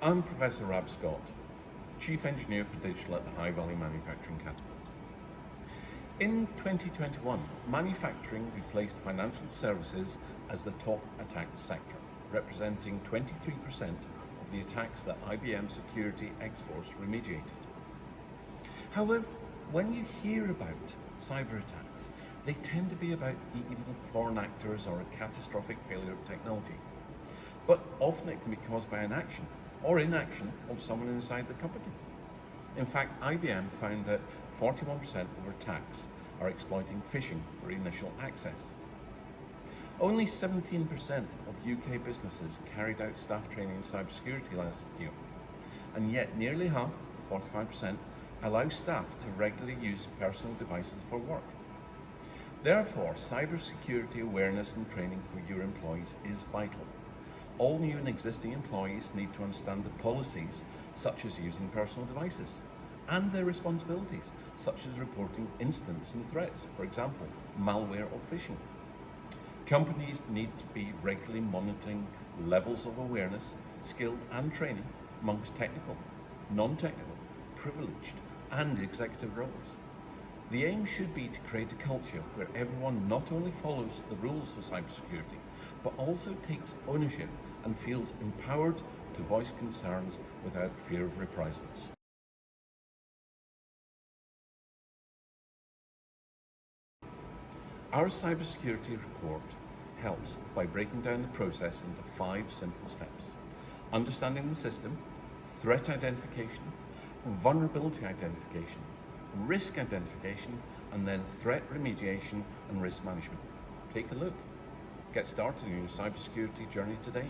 I'm Professor Rab Scott, Chief Engineer for Digital at the High Valley Manufacturing Catapult. In 2021, manufacturing replaced financial services as the top attacked sector, representing 23% of the attacks that IBM Security X-Force remediated. However, when you hear about cyber attacks, they tend to be about evil foreign actors or a catastrophic failure of technology. But often it can be caused by inaction or inaction of someone inside the company. In fact, IBM found that 41% of attacks are exploiting phishing for initial access. Only 17% of UK businesses carried out staff training in cybersecurity last year, and yet nearly half, 45%, allow staff to regularly use personal devices for work. Therefore, cybersecurity awareness and training for your employees is vital. All new and existing employees need to understand the policies, such as using personal devices, and their responsibilities, such as reporting incidents and threats, for example, malware or phishing. Companies need to be regularly monitoring levels of awareness, skill and training amongst technical, non-technical, privileged and executive roles. The aim should be to create a culture where everyone not only follows the rules for cybersecurity, but also takes ownership and feels empowered to voice concerns without fear of reprisals. Our cybersecurity report helps by breaking down the process into 5 simple steps: understanding the system, threat identification, vulnerability identification, risk identification, and then threat remediation and risk management. Take a look. Get started on your cybersecurity journey today.